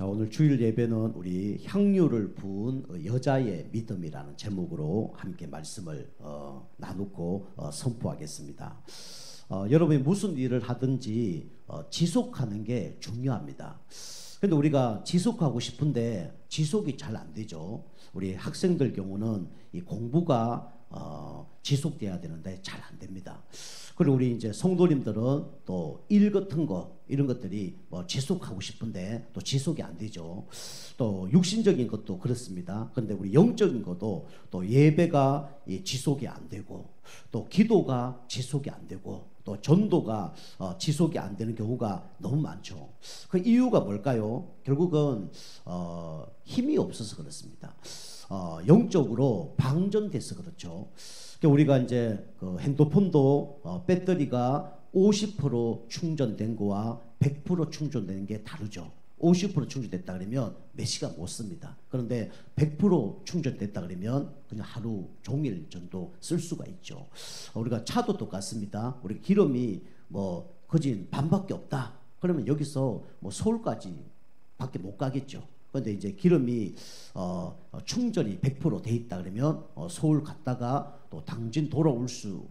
자, 오늘 주일 예배는 우리 향유를 부은 여자의 믿음이라는 제목으로 함께 말씀을 나누고 선포하겠습니다. 여러분이 무슨 일을 하든지 지속하는 게 중요합니다. 근데 우리가 지속하고 싶은데 지속이 잘 안 되죠. 우리 학생들 경우는 이 공부가 지속돼야 되는데 잘 안 됩니다. 그리고 우리 이제 성도님들은 또 일 같은 거 이런 것들이 뭐 지속하고 싶은데 또 지속이 안 되죠. 또 육신적인 것도 그렇습니다. 그런데 우리 영적인 것도 또 예배가 지속이 안 되고 또 기도가 지속이 안 되고 또 전도가 지속이 안 되는 경우가 너무 많죠. 그 이유가 뭘까요? 결국은 힘이 없어서 그렇습니다. 영적으로 방전돼서 그렇죠. 우리가 이제 그 핸드폰도 배터리가 50% 충전된 거와 100% 충전된 게 다르죠. 50% 충전됐다 그러면 몇 시간 못 씁니다. 그런데 100% 충전됐다 그러면 그냥 하루 종일 정도 쓸 수가 있죠. 우리가 차도 똑같습니다. 우리 기름이 뭐 거진 반밖에 없다. 그러면 여기서 뭐 서울까지 밖에 못 가겠죠. 그런데 이제 기름이 충전이 100% 돼 있다 그러면 서울 갔다가 또 당진 돌아올 수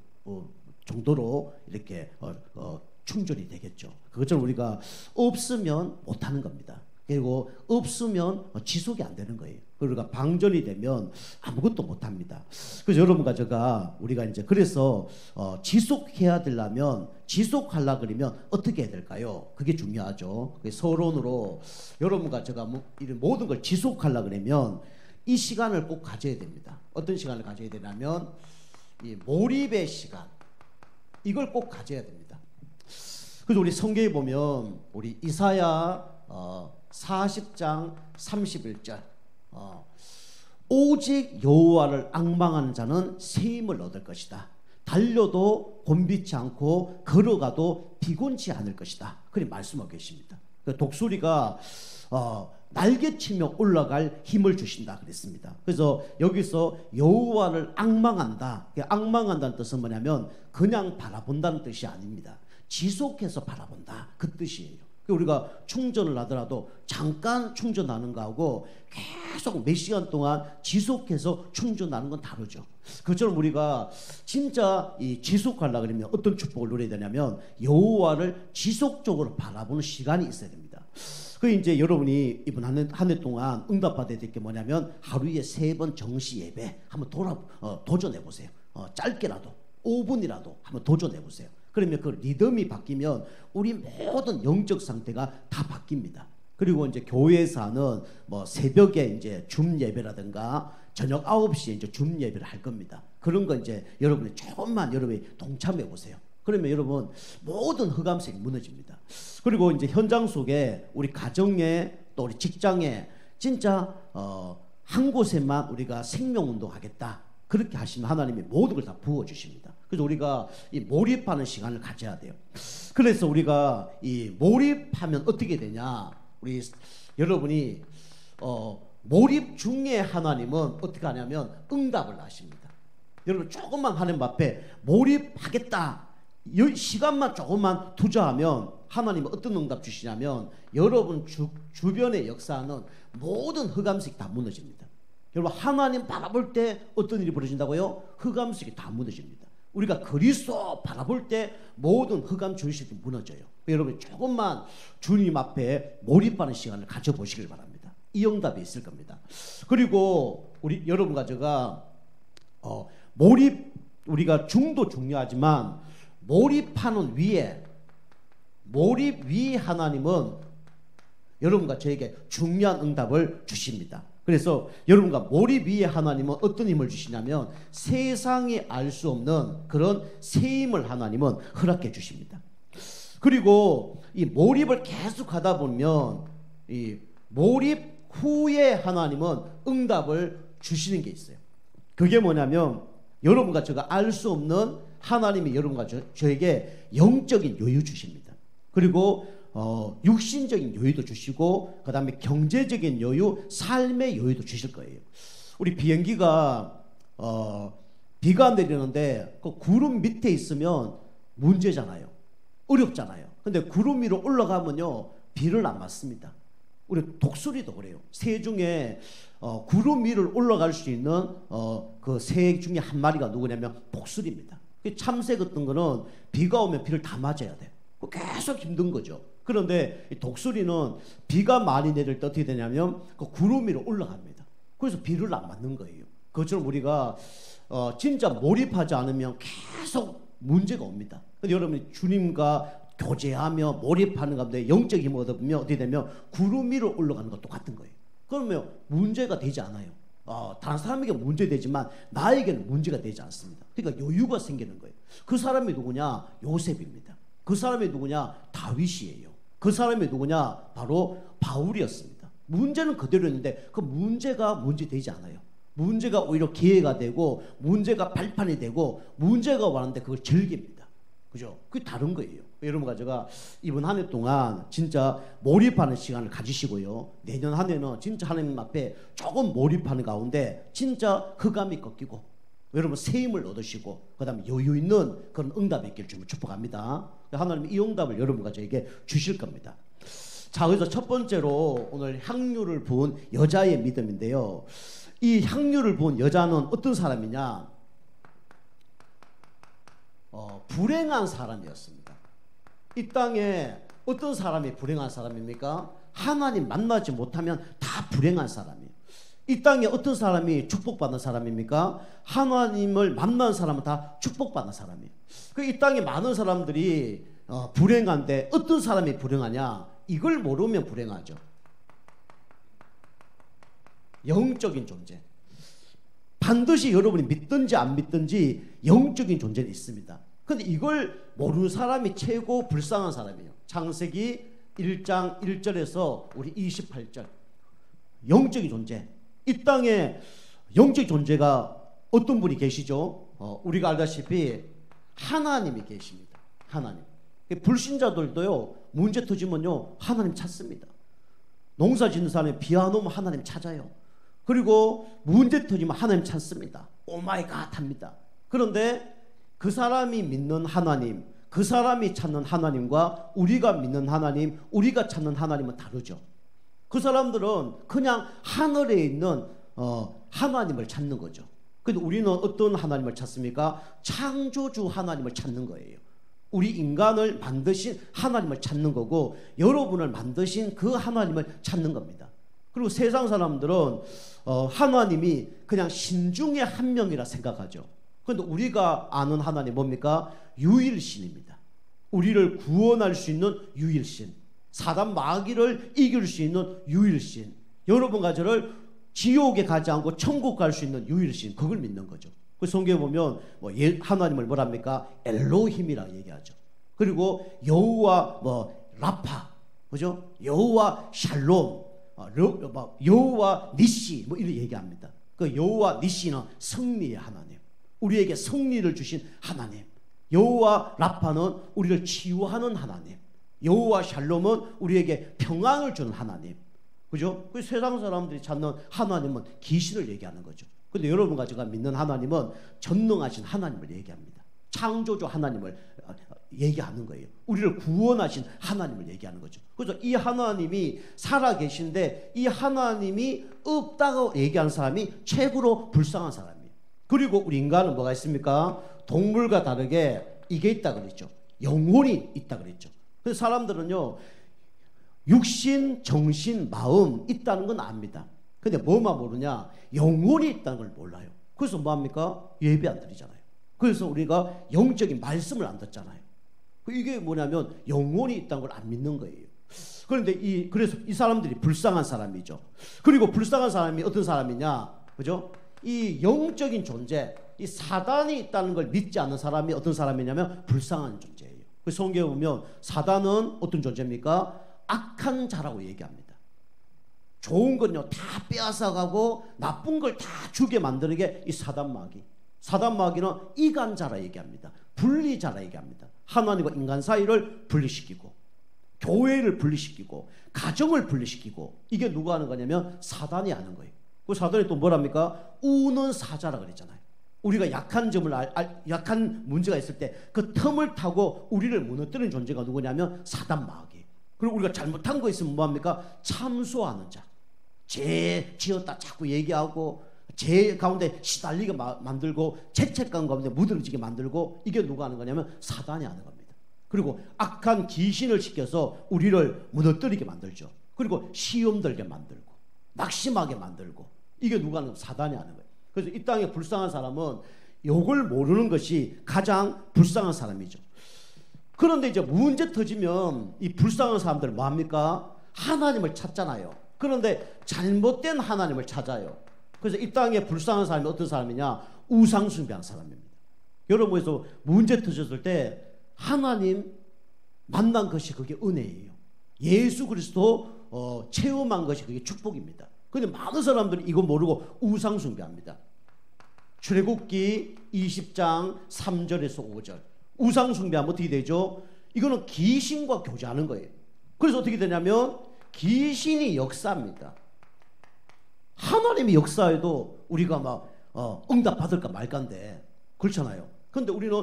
정도로 이렇게 충전이 되겠죠. 그것처럼 우리가 없으면 못하는 겁니다. 그리고 없으면 지속이 안 되는 거예요. 그러니까 방전이 되면 아무것도 못합니다. 그래서 여러분과 제가 우리가 이제 그래서 지속해야 되려면 지속하려 그러면 어떻게 해야 될까요? 그게 중요하죠. 서론으로 여러분과 제가 이런 모든 걸 지속하려 그러면 이 시간을 꼭 가져야 됩니다. 어떤 시간을 가져야 되냐면 이 몰입의 시간, 이걸 꼭 가져야 됩니다. 그래서 우리 성경에 보면 우리 이사야 40장 31절 오직 여호와를 앙망하는 자는 새 힘을 얻을 것이다. 달려도 곤비치 않고 걸어가도 피곤치 않을 것이다. 그렇게 말씀하고 계십니다. 독수리가 날개치며 올라갈 힘을 주신다 그랬습니다. 그래서 여기서 여호와를 앙망한다. 앙망한다는 뜻은 뭐냐면 그냥 바라본다는 뜻이 아닙니다. 지속해서 바라본다, 그 뜻이에요. 우리가 충전을 하더라도 잠깐 충전하는 거하고 계속 몇 시간 동안 지속해서 충전하는 건 다르죠. 그처럼 우리가 진짜 이 지속하려고 그러면 어떤 축복을 누려야 되냐면 여호와를 지속적으로 바라보는 시간이 있어야 됩니다. 그 이제 여러분이 이번 한 해 동안 응답받아야 될 게 뭐냐면 하루에 3번 정시 예배 한번 도전해 보세요. 짧게라도 5분이라도 한번 도전해 보세요. 그러면 그 리듬이 바뀌면 우리 모든 영적 상태가 다 바뀝니다. 그리고 이제 교회에서 하는 뭐 새벽에 이제 줌 예배라든가 저녁 9시에 이제 줌 예배를 할 겁니다. 그런 거 이제 여러분이 조금만 여러분이 동참해 보세요. 그러면 여러분 모든 흑암색이 무너집니다. 그리고 이제 현장 속에 우리 가정에 또 우리 직장에 진짜 한 곳에만 우리가 생명운동 하겠다. 그렇게 하시면 하나님이 모든 걸 다 부어주십니다. 그래서 우리가 이 몰입하는 시간을 가져야 돼요. 그래서 우리가 이 몰입하면 어떻게 되냐? 우리 여러분이 몰입 중에 하나님은 어떻게 하냐면 응답을 하십니다. 여러분 조금만 하나님 앞에 몰입하겠다. 시간만 조금만 투자하면 하나님은 어떤 응답 주시냐면 여러분 주변에 역사하는 모든 흑암색이 다 무너집니다. 여러분 하나님 바라볼 때 어떤 일이 벌어진다고요? 흑암색이 다 무너집니다. 우리가 그리스도 바라볼 때 모든 흑암 주의식이 무너져요. 여러분 조금만 주님 앞에 몰입하는 시간을 가져보시길 바랍니다. 이 응답이 있을 겁니다. 그리고 우리 여러분과 제가 몰입, 우리가 중도 중요하지만 몰입하는 위에 몰입 위에 하나님은 여러분과 저에게 중요한 응답을 주십니다. 그래서 여러분과 몰입 위에 하나님은 어떤 힘을 주시냐면 세상이 알 수 없는 그런 새 힘을 하나님은 허락해 주십니다. 그리고 이 몰입을 계속 하다 보면 이 몰입 후에 하나님은 응답을 주시는 게 있어요. 그게 뭐냐면 여러분과 제가 알 수 없는 하나님이 여러분과 저에게 영적인 여유 주십니다. 그리고 육신적인 여유도 주시고 그 다음에 경제적인 여유, 삶의 여유도 주실 거예요. 우리 비행기가 비가 내리는데 그 구름 밑에 있으면 문제잖아요. 어렵잖아요. 근데 구름 위로 올라가면요 비를 안 맞습니다. 우리 독수리도 그래요. 새 중에 구름 위를 올라갈 수 있는 그 새 중에 한 마리가 누구냐면 독수리입니다. 참새 같은 거는 비가 오면 비를 다 맞아야 돼. 계속 힘든 거죠. 그런데 이 독수리는 비가 많이 내릴 때 어떻게 되냐면 그 구름 위로 올라갑니다. 그래서 비를 안 맞는 거예요. 그것처럼 우리가 진짜 몰입하지 않으면 계속 문제가 옵니다. 근데 여러분이 주님과 교제하며 몰입하는 가운데 영적 힘을 얻으면 어떻게 되면 구름 위로 올라가는 것도 같은 거예요. 그러면 문제가 되지 않아요. 다른 사람에게 문제되지만 나에게는 문제가 되지 않습니다. 그러니까 여유가 생기는 거예요. 그 사람이 누구냐? 요셉입니다. 그 사람이 누구냐? 다윗이에요. 그 사람이 누구냐? 바로 바울이었습니다. 문제는 그대로였는데 그 문제가 문제되지 않아요. 문제가 오히려 기회가 되고 문제가 발판이 되고 문제가 왔는데 그걸 즐깁니다. 그죠? 그게 다른 거예요. 여러분과 제가 이번 한 해 동안 진짜 몰입하는 시간을 가지시고요. 내년 한 해는 진짜 하나님 앞에 조금 몰입하는 가운데 진짜 흑암이 꺾이고 여러분 새 힘을 얻으시고 그 다음에 여유 있는 그런 응답이 있길 주님 축복합니다. 하나님 이 응답을 여러분과 저에게 주실 겁니다. 자, 그래서 첫 번째로 오늘 향유를 부은 여자의 믿음인데요. 이 향유를 부은 여자는 어떤 사람이냐? 불행한 사람이었습니다. 이 땅에 어떤 사람이 불행한 사람입니까? 하나님 만나지 못하면 다 불행한 사람이에요. 이 땅에 어떤 사람이 축복받는 사람입니까? 하나님을 만난 사람은 다 축복받는 사람이에요. 이 땅에 많은 사람들이 불행한데 어떤 사람이 불행하냐? 이걸 모르면 불행하죠. 영적인 존재. 반드시 여러분이 믿든지 안 믿든지 영적인 존재는 있습니다. 근데 이걸 모르는 사람이 최고 불쌍한 사람이에요. 창세기 1장 1절에서 우리 28절. 영적인 존재. 이 땅에 영적 존재가 어떤 분이 계시죠? 우리가 알다시피 하나님이 계십니다. 하나님. 불신자들도요, 문제 터지면요, 하나님 찾습니다. 농사 짓는 사람이 비 안 오면 하나님 찾아요. 그리고 문제 터지면 하나님 찾습니다. 오마이갓 합니다. 그런데 그 사람이 믿는 하나님, 그 사람이 찾는 하나님과 우리가 믿는 하나님, 우리가 찾는 하나님은 다르죠. 그 사람들은 그냥 하늘에 있는 하나님을 찾는 거죠. 근데 우리는 어떤 하나님을 찾습니까? 창조주 하나님을 찾는 거예요. 우리 인간을 만드신 하나님을 찾는 거고 여러분을 만드신 그 하나님을 찾는 겁니다. 그리고 세상 사람들은 하나님이 그냥 신 중에 한 명이라 생각하죠. 그런데 우리가 아는 하나님 뭡니까? 유일신입니다. 우리를 구원할 수 있는 유일신. 사단 마귀를 이길 수 있는 유일신. 여러분과 저를 지옥에 가지 않고 천국 갈 수 있는 유일신. 그걸 믿는 거죠. 그 성경에 보면 하나님을 뭐랍니까? 엘로힘이라 얘기하죠. 그리고 여호와 라파, 그죠? 여호와 샬롬, 여호와 니시 이렇게 얘기합니다. 그 여호와 니시는 승리의 하나님, 우리에게 승리를 주신 하나님. 여호와 라파는 우리를 치유하는 하나님. 여호와 샬롬은 우리에게 평안을 주는 하나님. 그죠? 그 세상 사람들이 찾는 하나님은 귀신을 얘기하는 거죠. 근데 여러분과 제가 믿는 하나님은 전능하신 하나님을 얘기합니다. 창조주 하나님을 얘기하는 거예요. 우리를 구원하신 하나님을 얘기하는 거죠. 그래서 이 하나님이 살아계신데 이 하나님이 없다고 얘기하는 사람이 최고로 불쌍한 사람이에요. 그리고 우리 인간은 뭐가 있습니까? 동물과 다르게 이게 있다 그랬죠. 영혼이 있다 그랬죠. 그래서 사람들은요, 육신, 정신, 마음 있다는 건 압니다. 근데 뭐만 모르냐? 영혼이 있다는 걸 몰라요. 그래서 뭐합니까? 예배 안 드리잖아요. 그래서 우리가 영적인 말씀을 안 듣잖아요. 이게 뭐냐면 영혼이 있다는 걸 안 믿는 거예요. 그런데 그래서 이 사람들이 불쌍한 사람이죠. 그리고 불쌍한 사람이 어떤 사람이냐? 그죠? 이 영적인 존재, 이 사단이 있다는 걸 믿지 않는 사람이 어떤 사람이냐면 불쌍한 존재예요. 그 성경에 보면 사단은 어떤 존재입니까? 악한 자라고 얘기합니다. 좋은 건요 다 빼앗아가고 나쁜 걸 다 주게 만드는 게 이 사단 마귀. 사단 마귀는 이간자라 얘기합니다. 분리자라 얘기합니다. 하나님과 인간 사이를 분리시키고 교회를 분리시키고 가정을 분리시키고 이게 누가 하는 거냐면 사단이 하는 거예요. 그 사단이 또 뭐랍니까? 우는 사자라 그랬잖아요. 우리가 약한 점을 약한 문제가 있을 때 그 틈을 타고 우리를 무너뜨리는 존재가 누구냐면 사단 마귀. 그리고 우리가 잘못한 거 있으면 뭐합니까? 참소하는 자. 죄 지었다 자꾸 얘기하고 죄 가운데 시달리게 만들고 죄책감 가운데 무드러지게 만들고, 이게 누가 하는 거냐면 사단이 하는 겁니다. 그리고 악한 귀신을 시켜서 우리를 무너뜨리게 만들죠. 그리고 시험 들게 만들고 낙심하게 만들고, 이게 누가 하는 거예요? 사단이 하는 거예요. 그래서 이 땅에 불쌍한 사람은 욕을 모르는 것이 가장 불쌍한 사람이죠. 그런데 이제 문제 터지면 이 불쌍한 사람들은 뭐합니까? 하나님을 찾잖아요. 그런데 잘못된 하나님을 찾아요. 그래서 이 땅에 불쌍한 사람이 어떤 사람이냐? 우상 숭배한 사람입니다. 여러분에서 문제 터졌을 때 하나님 만난 것이 그게 은혜예요. 예수 그리스도 체험한 것이 그게 축복입니다. 그런데 많은 사람들이 이거 모르고 우상 숭배합니다. 출애굽기 20장 3절에서 5절. 우상 숭배하면 어떻게 되죠? 이거는 귀신과 교제하는 거예요. 그래서 어떻게 되냐면 귀신이 역사합니다. 하나님이 역사해도 우리가 막 응답 받을까 말까인데, 그렇잖아요. 그런데 우리는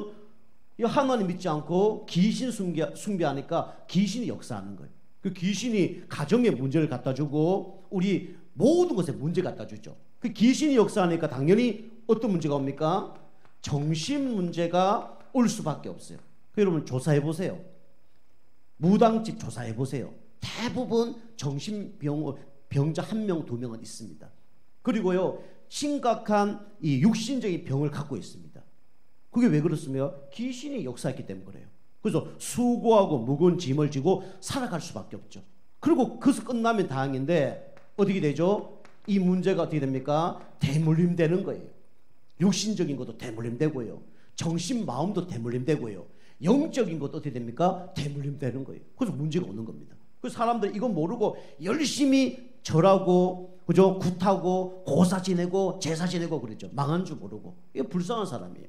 이 하나님 믿지 않고 귀신 숭배하니까 귀신이 역사하는 거예요. 그 귀신이 가정에 문제를 갖다 주고 우리 모든 것에 문제 갖다 주죠. 그 귀신이 역사하니까 당연히 어떤 문제가 옵니까? 정신 문제가 올 수밖에 없어요. 여러분 조사해 보세요. 무당집 조사해 보세요. 대부분 정신병자 1명, 2명은 있습니다. 그리고요, 심각한 이 육신적인 병을 갖고 있습니다. 그게 왜 그렇습니까? 귀신이 역사했기 때문에 그래요. 그래서 수고하고 무거운 짐을 지고 살아갈 수밖에 없죠. 그리고 그것이 끝나면 다행인데 어떻게 되죠? 이 문제가 어떻게 됩니까? 대물림되는 거예요. 육신적인 것도 대물림되고요, 정신 마음도 대물림되고요, 영적인 것도 어떻게 됩니까? 대물림되는 거예요. 그래서 문제가 오는 겁니다. 그래서 사람들이 이건 모르고 열심히 절하고, 그죠? 굿하고 고사 지내고 제사 지내고 그랬죠. 망한 줄 모르고. 이게 불쌍한 사람이에요.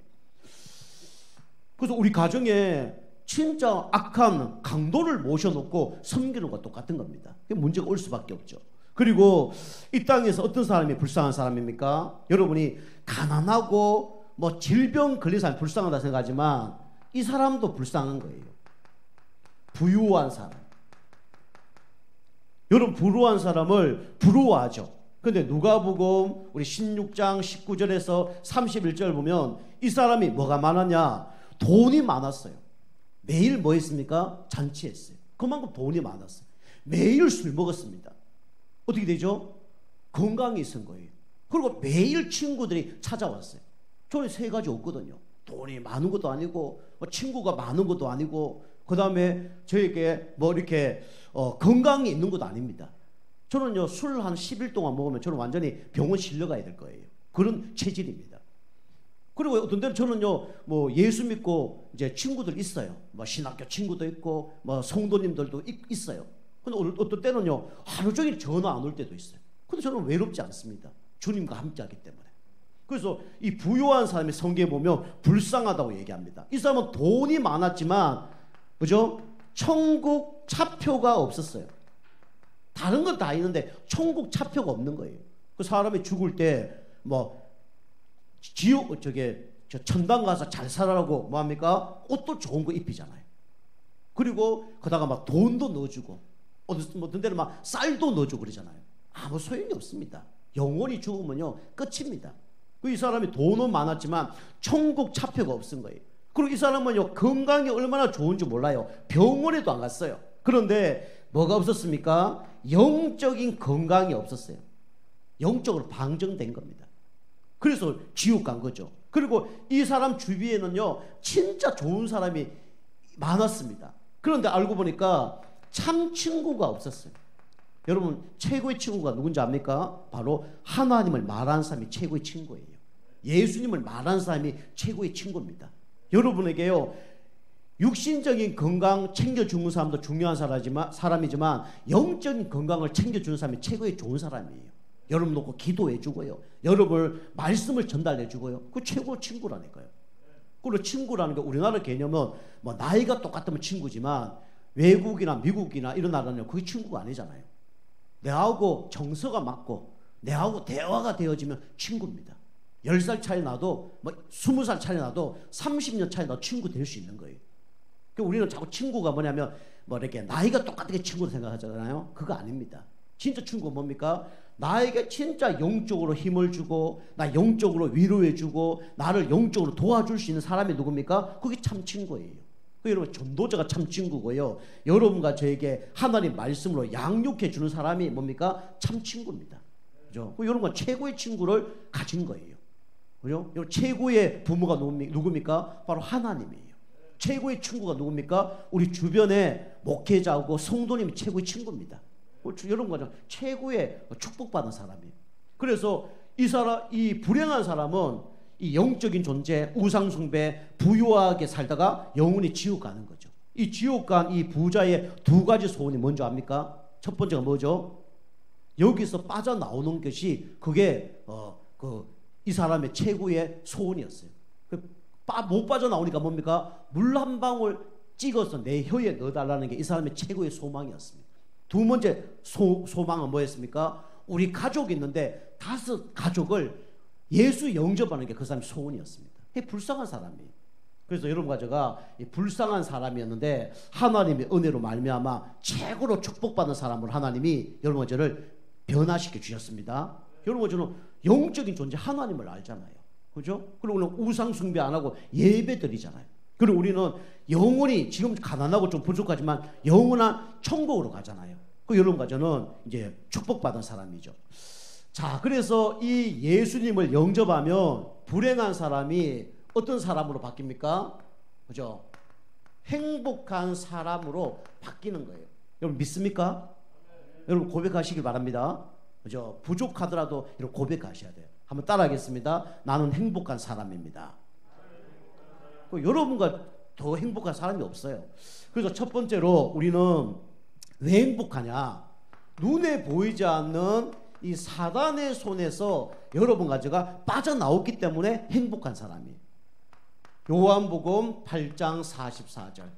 그래서 우리 가정에 진짜 악한 강도를 모셔놓고 섬기는 것과 똑같은 겁니다. 문제가 올 수밖에 없죠. 그리고 이 땅에서 어떤 사람이 불쌍한 사람입니까? 여러분이 가난하고 뭐 질병 걸린 사람이 불쌍하다 생각하지만 이 사람도 불쌍한 거예요. 부유한 사람. 여러분 부유한 사람을 부러워하죠. 그런데 누가복음 우리 16장 19절에서 31절 보면 이 사람이 뭐가 많았냐? 돈이 많았어요. 매일 뭐 했습니까? 잔치했어요. 그만큼 돈이 많았어요. 매일 술 먹었습니다. 어떻게 되죠? 건강이 있은 거예요. 그리고 매일 친구들이 찾아왔어요. 저는 세 가지 없거든요. 돈이 많은 것도 아니고 친구가 많은 것도 아니고, 그 다음에 저에게 뭐 이렇게 건강이 있는 것도 아닙니다. 저는요 술 한 10일 동안 먹으면 저는 완전히 병원 실려가야 될 거예요. 그런 체질입니다. 그리고 어떤 때는 저는요 뭐 예수 믿고 이제 친구들 있어요. 뭐 신학교 친구도 있고 뭐 성도님들도 있어요. 근데 어떤 때는요 하루 종일 전화 안 올 때도 있어요. 근데 저는 외롭지 않습니다. 주님과 함께하기 때문에. 그래서 이 부유한 사람의 성경에 보면 불쌍하다고 얘기합니다. 이 사람은 돈이 많았지만, 그죠? 천국 차표가 없었어요. 다른 건 다 있는데 천국 차표가 없는 거예요. 그 사람이 죽을 때 뭐 지옥 천당 가서 잘 살아라고 뭐합니까? 옷도 좋은 거 입히잖아요. 그리고 거다가 막 돈도 넣어주고 어떤 데는 막 쌀도 넣어주고 그러잖아요. 아무 소용이 없습니다. 영원히 죽으면요 끝입니다. 이 사람이 돈은 많았지만 천국 차표가 없은 거예요. 그리고 이 사람은요 건강이 얼마나 좋은지 몰라요. 병원에도 안 갔어요. 그런데 뭐가 없었습니까? 영적인 건강이 없었어요. 영적으로 방정된 겁니다. 그래서 지옥 간 거죠. 그리고 이 사람 주위에는요 진짜 좋은 사람이 많았습니다. 그런데 알고 보니까 참 친구가 없었어요. 여러분 최고의 친구가 누군지 압니까? 바로 하나님을 말하는 사람이 최고의 친구예요. 예수님을 말하는 사람이 최고의 친구입니다. 여러분에게요 육신적인 건강 챙겨주는 사람도 중요한 사람이지만 영적인 건강을 챙겨주는 사람이 최고의 좋은 사람이에요. 여러분 놓고 기도해주고요, 여러분 말씀을 전달해주고요, 그 최고 친구라니까요. 그리고 친구라는 게 우리나라 개념은 뭐 나이가 똑같으면 친구지만 외국이나 미국이나 이런 나라는 그게 친구가 아니잖아요. 내하고 정서가 맞고 내하고 대화가 되어지면 친구입니다. 10살 차이 나도 뭐 20살 차이 나도 30년 차이 나도 친구 될 수 있는 거예요. 우리는 자꾸 친구가 뭐냐면 뭐 이렇게 나이가 똑같게 친구로 생각하잖아요. 그거 아닙니다. 진짜 친구가 뭡니까? 나에게 진짜 영적으로 힘을 주고 나 영적으로 위로해주고 나를 영적으로 도와줄 수 있는 사람이 누굽니까? 그게 참 친구예요. 여러분 전도자가 참 친구고요. 여러분과 저에게 하나님 말씀으로 양육해 주는 사람이 뭡니까? 참 친구입니다. 그죠? 여러분과 최고의 친구를 가진 거예요. 그죠? 최고의 부모가 누굽니까? 바로 하나님이에요. 최고의 친구가 누굽니까? 우리 주변에 목회자하고 성도님이 최고의 친구입니다. 여러분과 최고의 축복받은 사람이에요. 그래서 이 불행한 사람은 이 영적인 존재, 우상숭배, 부유하게 살다가 영원히 지옥 가는 거죠. 이 지옥 간 이 부자의 두 가지 소원이 뭔지 압니까? 첫 번째가 뭐죠? 여기서 빠져나오는 것이 그게 이 사람의 최고의 소원이었어요. 못 빠져나오니까 뭡니까? 물 한 방울 찍어서 내 혀에 넣어달라는 게 이 사람의 최고의 소망이었습니다. 두 번째 소망은 뭐였습니까? 우리 가족이 있는데 5 가족을 예수 영접하는 게 그 사람의 소원이었습니다. 불쌍한 사람이에요. 그래서 여러분과 제가 불쌍한 사람이었는데 하나님의 은혜로 말미암아 최고로 축복받는 사람으로 하나님이 여러분과 저를 변화시켜 주셨습니다. 여러분과 저는 영적인 존재 하나님을 알잖아요. 그죠? 그리고 우리는 우상 숭배 안 하고 예배 드리잖아요. 그리고 우리는 영원히 지금 가난하고 좀 부족하지만 영원한 천국으로 가잖아요. 그 여러분과 저는 이제 축복받은 사람이죠. 자, 그래서 이 예수님을 영접하면 불행한 사람이 어떤 사람으로 바뀝니까? 그죠? 행복한 사람으로 바뀌는 거예요. 여러분 믿습니까? 여러분 고백하시길 바랍니다. 그죠? 부족하더라도 여러분 고백하셔야 돼요. 한번 따라하겠습니다. 나는 행복한 사람입니다. 여러분과 더 행복한 사람이 없어요. 그래서 첫 번째로 우리는 왜 행복하냐? 눈에 보이지 않는 이 사단의 손에서 여러분과 제가 빠져나왔기 때문에 행복한 사람이에요. 요한복음 8장 44절.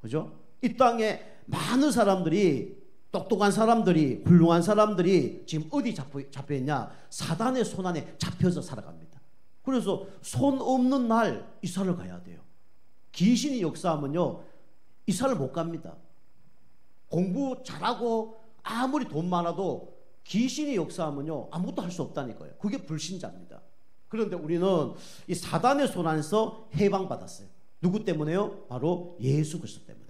그죠? 이 땅에 많은 사람들이 똑똑한 사람들이 훌륭한 사람들이 지금 어디 잡혀 있냐? 사단의 손 안에 잡혀서 살아갑니다. 그래서 손 없는 날 이사를 가야 돼요. 귀신이 역사하면요 이사를 못 갑니다. 공부 잘하고 아무리 돈 많아도 귀신이 역사하면요 아무것도 할 수 없다니까요. 그게 불신자입니다. 그런데 우리는 이 사단의 손 안에서 해방받았어요. 누구 때문에요? 바로 예수 그리스도 때문에.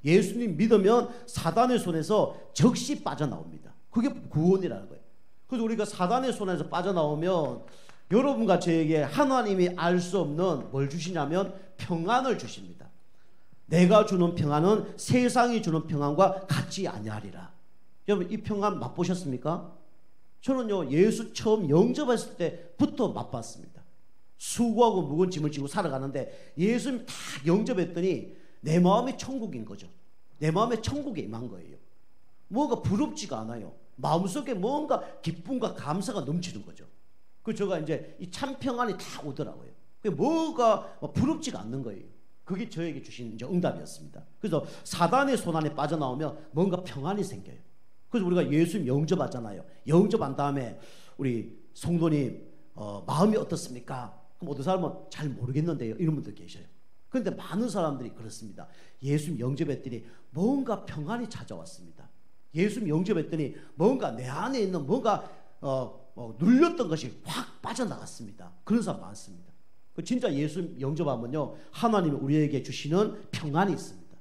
예수님 믿으면 사단의 손에서 즉시 빠져나옵니다. 그게 구원이라는 거예요. 그래서 우리가 사단의 손에서 빠져나오면 여러분과 저에게 하나님이 알 수 없는 뭘 주시냐면 평안을 주십니다. 내가 주는 평안은 세상이 주는 평안과 같지 아니하리라. 여러분 이 평안 맛보셨습니까? 저는요 예수 처음 영접했을 때부터 맛봤습니다. 수고하고 무거운 짐을 지고 살아가는데 예수님 다 영접했더니 내 마음이 천국인 거죠. 내 마음에 천국에 임한 거예요. 뭔가 부럽지가 않아요. 마음속에 뭔가 기쁨과 감사가 넘치는 거죠. 그 제가 이제 이 참 평안이 다 오더라고요. 뭐가 부럽지가 않는 거예요. 그게 저에게 주신 이제 응답이었습니다. 그래서 사단의 손 안에 빠져나오면 뭔가 평안이 생겨요. 그래서 우리가 예수님 영접하잖아요. 영접한 다음에 우리 성도님 마음이 어떻습니까? 그럼 어떤 사람은 잘 모르겠는데요. 이런 분들 계셔요. 그런데 많은 사람들이 그렇습니다. 예수님 영접했더니 뭔가 평안이 찾아왔습니다. 예수님 영접했더니 뭔가 내 안에 있는 뭔가 눌렸던 것이 확 빠져나갔습니다. 그런 사람 많습니다. 진짜 예수 영접하면요 하나님이 우리에게 주시는 평안이 있습니다.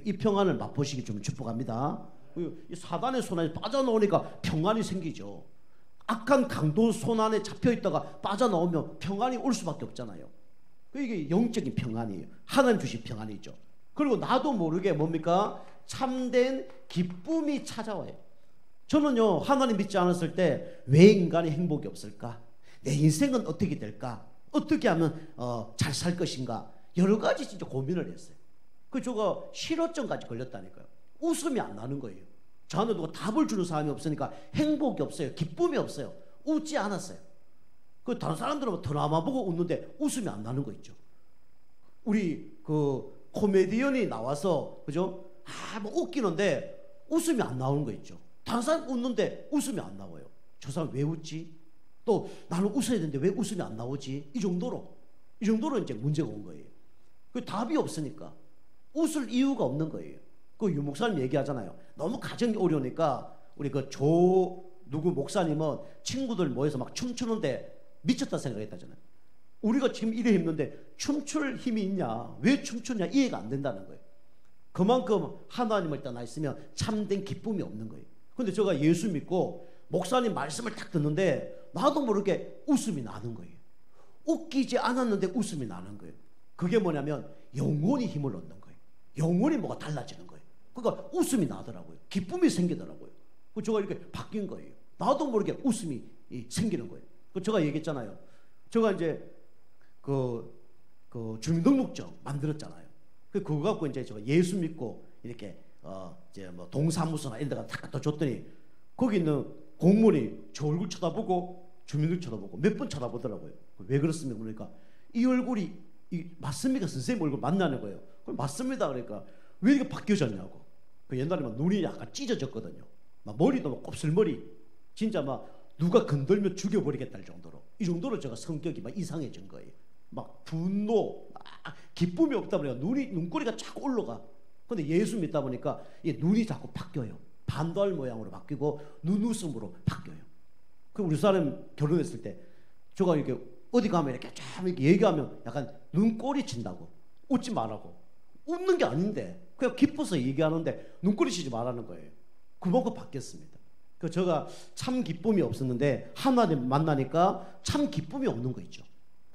이 평안을 맛보시기 좀 축복합니다. 이 사단의 손 안에 빠져나오니까 평안이 생기죠. 악한 강도 손 안에 잡혀있다가 빠져나오면 평안이 올 수밖에 없잖아요. 이게 영적인 평안이에요. 하나님 주신 평안이죠. 그리고 나도 모르게 뭡니까? 참된 기쁨이 찾아와요. 저는요 하나님 믿지 않았을 때 왜 인간이 행복이 없을까? 내 인생은 어떻게 될까? 어떻게 하면 잘 살 것인가? 여러 가지 진짜 고민을 했어요. 제가 실어증까지 걸렸다니까요. 웃음이 안 나는 거예요. 저한테 누가 답을 주는 사람이 없으니까 행복이 없어요. 기쁨이 없어요. 웃지 않았어요. 다른 사람들은 드라마 보고 웃는데 웃음이 안 나는 거 있죠. 우리 코미디언이 나와서 그죠? 뭐 웃기는데 웃음이 안 나오는 거 있죠. 다른 사람 웃는데 웃음이 안 나와요. 저 사람 왜 웃지? 또 나는 웃어야 되는데 왜 웃음이 안 나오지? 이 정도로 이제 문제가 온 거예요. 답이 없으니까 웃을 이유가 없는 거예요. 그 유 목사님 얘기하잖아요. 너무 가정이 어려우니까 우리 그 조 누구 목사님은 친구들 모여서 막 춤추는데 미쳤다 생각했다잖아요. 우리가 지금 이래 힘든데 춤출 힘이 있냐? 왜 춤추냐? 이해가 안 된다는 거예요. 그만큼 하나님을 떠나 있으면 참된 기쁨이 없는 거예요. 근데 제가 예수 믿고 목사님 말씀을 딱 듣는데 나도 모르게 웃음이 나는 거예요. 웃기지 않았는데 웃음이 나는 거예요. 그게 뭐냐면 영혼이 힘을 얻는 거예요. 영혼이 뭐가 달라지는 거예요. 그러니까 웃음이 나더라고요. 기쁨이 생기더라고요. 제가 이렇게 바뀐 거예요. 나도 모르게 웃음이 생기는 거예요. 제가 얘기했잖아요. 제가 이제 그 주민등록증 만들었잖아요. 그거 갖고 이제 제가 예수 믿고 이렇게 이제 뭐 동사무소나 이런 데가 다 갖다 줬더니 거기 있는 공무원이 저 얼굴 쳐다보고 주민등록 쳐다보고 몇 번 쳐다보더라고요. 왜 그렇습니까? 그러니까 이 얼굴이 맞습니까? 선생님 얼굴 맞나는 거예요. 그럼 맞습니다. 그러니까 왜 이렇게 바뀌어졌냐고. 옛날에 막 눈이 약간 찢어졌거든요. 막 머리도 막 곱슬머리, 진짜 막 누가 건들면 죽여버리겠다 할 정도로, 이 정도로 제가 성격이 막 이상해진 거예요. 막 분노, 막 기쁨이 없다 보니까 눈꼬리가 자꾸 올라가. 근데 예수 믿다 보니까 이 눈이 자꾸 바뀌어요. 반달 모양으로 바뀌고 눈웃음으로 바뀌어요. 그 우리 사람 결혼했을 때 제가 이렇게 어디 가면 이렇게 참 이렇게 얘기하면 약간 눈꼬리 친다고, 웃지 말라고. 웃는 게 아닌데 그냥 기뻐서 얘기하는데 눈꼬리 치지 말라는 거예요. 그만큼 바뀌었습니다. 그 제가 참 기쁨이 없었는데 하나님 만나니까 참 기쁨이 없는 거 있죠.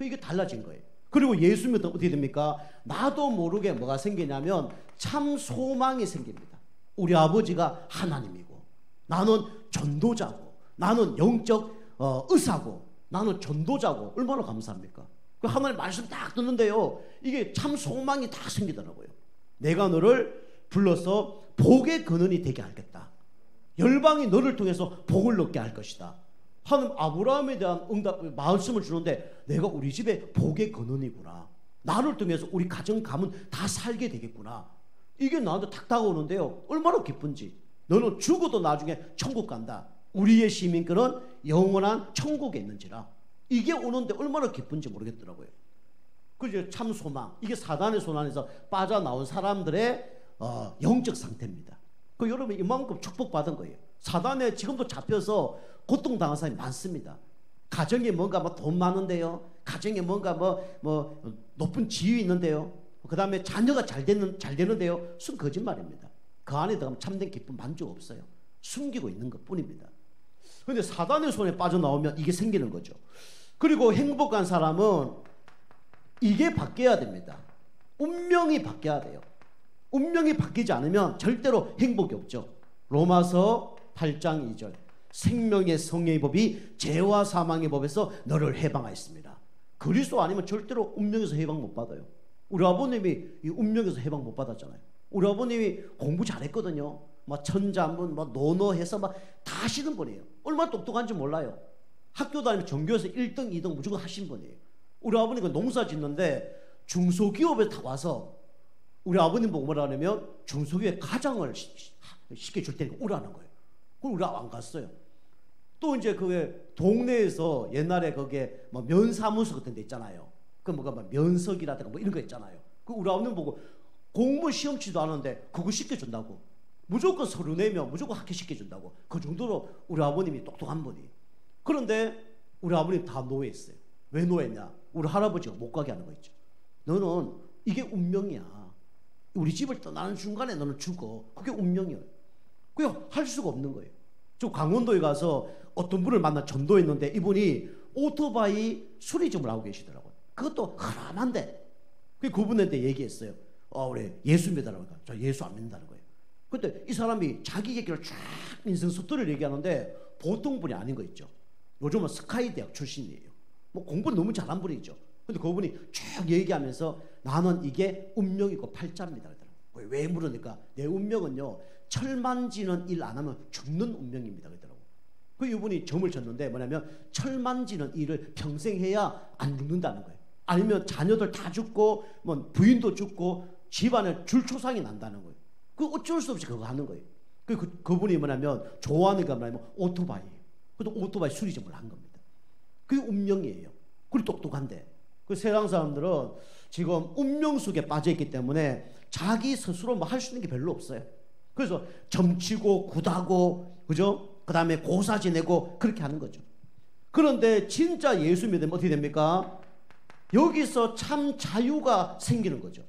이게 달라진 거예요. 그리고 예수 믿으면 어떻게 됩니까? 나도 모르게 뭐가 생기냐면 참 소망이 생깁니다. 우리 아버지가 하나님이고 나는 전도자고 나는 영적 의사고 나는 전도자고, 얼마나 감사합니까? 그 하나님 말씀 딱 듣는데요, 이게 참 소망이 다 생기더라고요. 내가 너를 불러서 복의 근원이 되게 하겠다. 열방이 너를 통해서 복을 얻게 할 것이다. 하나님 아브라함에 대한 응답 말씀을 주는데 내가 우리 집에 복의 근원이구나. 나를 통해서 우리 가정 가문 다 살게 되겠구나. 이게 나한테 탁 다가오는데요, 얼마나 기쁜지. 너는 죽어도 나중에 천국 간다. 우리의 시민권은 영원한 천국에 있는지라. 이게 오는데 얼마나 기쁜지 모르겠더라고요. 그죠? 참 소망. 이게 사단의 손 안에서 빠져나온 사람들의 영적 상태입니다. 그 여러분 이만큼 축복받은 거예요. 사단에 지금도 잡혀서 고통당한 사람이 많습니다. 가정에 뭔가 뭐 돈 많은데요, 가정에 뭔가 뭐 높은 지위 있는데요, 그 다음에 자녀가 잘 되는데요, 순 거짓말입니다. 그 안에 들어가면 참된 기쁨 만족 없어요. 숨기고 있는 것 뿐입니다. 그런데 사단의 손에 빠져나오면 이게 생기는 거죠. 그리고 행복한 사람은 이게 바뀌어야 됩니다. 운명이 바뀌어야 돼요. 운명이 바뀌지 않으면 절대로 행복이 없죠. 로마서 8장 2절, 생명의 성령의 법이 죄와 사망의 법에서 너를 해방하였습니다. 그리스도 아니면 절대로 운명에서 해방 못 받아요. 우리 아버님이 이 운명에서 해방 못 받았잖아요. 우리 아버님이 공부 잘했거든요. 막 천자문, 막 논어해서 막 다 하시는 분이에요. 얼마나 똑똑한지 몰라요. 학교 다니면 전교에서 1등, 2등 무조건 하신 분이에요. 우리 아버님이 농사 짓는데 중소기업에 다 와서 우리 아버님 보고 뭐라 하냐면 중소기업에 가장을 시켜줄 테니까 오라는 거예요. 그럼 우리가 안 갔어요. 또 이제 그 동네에서 옛날에 거기에 뭐 면사무소 같은 데 있잖아요. 그 뭐가 막 면석이라든가 뭐 이런 거 있잖아요. 그 우리 아버님 보고 공무원 시험 치도 않았는데 그거 시켜준다고. 무조건 서류 내면 무조건 합격시켜준다고. 그 정도로 우리 아버님이 똑똑한 분이. 그런데 우리 아버님 다 노예했어요. 왜 노예했냐? 우리 할아버지가 못 가게 하는 거 있죠. 너는 이게 운명이야. 우리 집을 떠나는 순간에 너는 죽어. 그게 운명이에요. 그게 할 수가 없는 거예요. 저 강원도에 가서 어떤 분을 만나 전도했는데 이분이 오토바이 수리점을 하고 계시더라고요. 그것도 하나만데 그분한테 얘기했어요. 우리 예수 믿으라고 하니까 저 예수 안 믿는다는 거예요. 근데 이 사람이 자기 얘기를 쫙 인생 속도를 얘기하는데 보통 분이 아닌 거 있죠. 요즘은 스카이 대학 출신이에요. 뭐 공부 너무 잘한 분이죠. 근데 그분이 쭉 얘기하면서 나는 이게 운명이고 팔자입니다. 그러더라고요. 왜 물으니까 내 운명은요, 철 만지는 일 안 하면 죽는 운명입니다. 그러더라고요. 그 이분이 점을 쳤는데 뭐냐면 철 만지는 일을 평생 해야 안 죽는다는 거예요. 아니면 자녀들 다 죽고 뭐 부인도 죽고 집안에 줄초상이 난다는 거예요. 그 어쩔 수 없이 그거 하는 거예요. 그분이 뭐냐면 좋아하는 게 뭐냐면 오토바이예요. 그래도 오토바이 수리점을 한 겁니다. 그게 운명이에요. 그리고 똑똑한데 그 세상 사람들은 지금 운명 속에 빠져있기 때문에 자기 스스로 뭐 할 수 있는 게 별로 없어요. 그래서 점치고 굿하고, 그죠? 그 다음에 고사 지내고 그렇게 하는 거죠. 그런데 진짜 예수 믿으면 어떻게 됩니까? 여기서 참 자유가 생기는 거죠.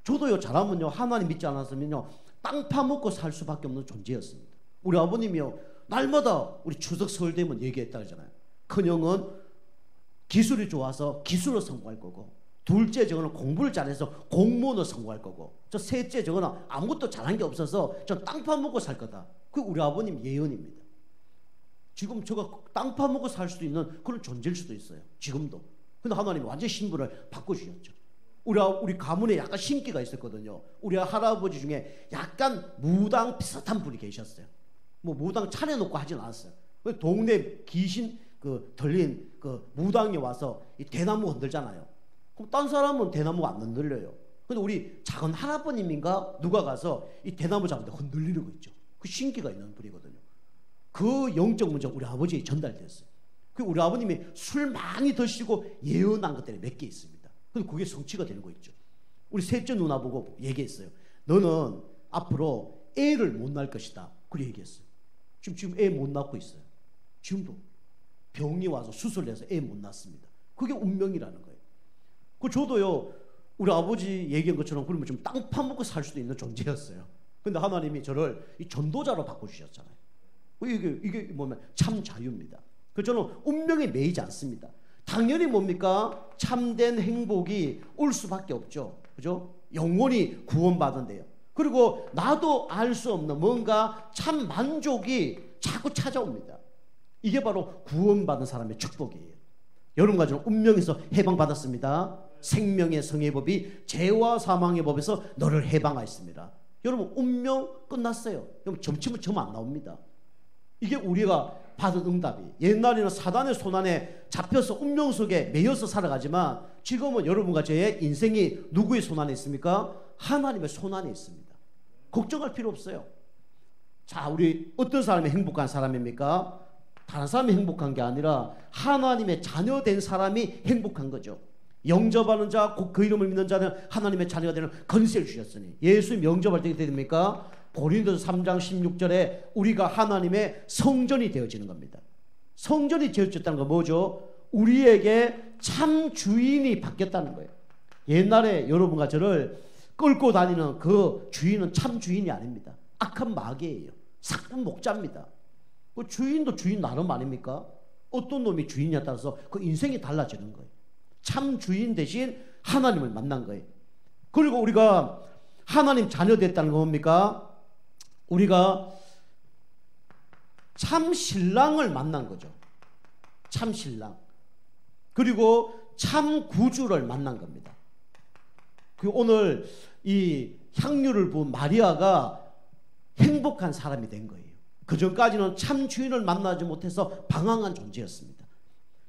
저도요, 잘하면요, 하나님 믿지 않았으면요, 땅 파먹고 살 수밖에 없는 존재였습니다. 우리 아버님이요, 날마다 우리 추석 설 되면 얘기했다 그러잖아요. 큰형은 기술이 좋아서 기술로 성공할 거고, 둘째 저거는 공부를 잘해서 공무원으로 성공할 거고, 저 셋째 저거는 아무것도 잘한 게 없어서 저 땅 파먹고 살 거다. 그게 우리 아버님 예언입니다. 지금 저가 땅 파먹고 살 수도 있는 그런 존재일 수도 있어요. 지금도. 근데 하나님이 완전히 신분을 바꿔주셨죠. 우리 가문에 약간 신기가 있었거든요. 우리 할아버지 중에 약간 무당 비슷한 분이 계셨어요. 뭐 무당 차려놓고 하진 않았어요. 동네 귀신 들린 무당이 와서 이 대나무 흔들잖아요. 그럼 딴 사람은 대나무가 안 흔들려요. 근데 우리 작은 할아버님인가 누가 가서 이 대나무 잡는데 흔들리는 거 있죠. 그 신기가 있는 분이거든요. 그 영적 문제가 우리 아버지에 전달됐어요. 그 우리 아버님이 술 많이 드시고 예언한 것들이 몇 개 있습니다. 근데 그게 성취가 되는 거 있죠. 우리 셋째 누나 보고 얘기했어요. 너는 앞으로 애를 못 낳을 것이다. 그렇게 얘기했어요. 지금 애 못 낳고 있어요. 지금도 병이 와서 수술해서 애 못 낳습니다. 그게 운명이라는 거예요. 그 저도요, 우리 아버지 얘기한 것처럼 그러면 좀 땅 파먹고 살 수도 있는 존재였어요. 근데 하나님이 저를 이 전도자로 바꿔주셨잖아요. 이게 뭐냐면 참 자유입니다. 그 저는 운명에 매이지 않습니다. 당연히 뭡니까? 참된 행복이 올 수밖에 없죠. 그죠? 영원히 구원받은데요. 그리고 나도 알 수 없는 뭔가 참 만족이 자꾸 찾아옵니다. 이게 바로 구원받은 사람의 축복이에요. 여러분과 저는 운명에서 해방받았습니다. 생명의 성의 법이 죄와 사망의 법에서 너를 해방하였습니다. 여러분 운명 끝났어요. 여러분 점치면 점 안 나옵니다. 이게 우리가 받은 응답이. 옛날에는 사단의 손안에 잡혀서 운명 속에 매여서 살아가지만 지금은 여러분과 저의 인생이 누구의 손안에 있습니까? 하나님의 손안에 있습니다. 걱정할 필요 없어요. 자, 우리 어떤 사람이 행복한 사람입니까? 다른 사람이 행복한 게 아니라 하나님의 자녀된 사람이 행복한 거죠. 영접하는 자, 곧 그 이름을 믿는 자는 하나님의 자녀가 되는 권세를 주셨으니. 예수님 영접할 때 어떻게 됩니까? 고린도서 3장 16절에 우리가 하나님의 성전이 되어지는 겁니다. 성전이 되어졌다는 건 뭐죠? 우리에게 참 주인이 바뀌었다는 거예요. 옛날에 여러분과 저를 끌고 다니는 그 주인은 참 주인이 아닙니다. 악한 마귀예요. 사꾼 목자입니다. 그 주인도 주인 나름 아닙니까? 어떤 놈이 주인이냐에 따라서 그 인생이 달라지는 거예요. 참 주인 대신 하나님을 만난 거예요. 그리고 우리가 하나님 자녀 됐다는 건 뭡니까? 우리가 참 신랑을 만난 거죠. 참 신랑. 그리고 참 구주를 만난 겁니다. 그 오늘 이 향유를 부은 마리아가 행복한 사람이 된 거예요. 그 전까지는 참 주인을 만나지 못해서 방황한 존재였습니다.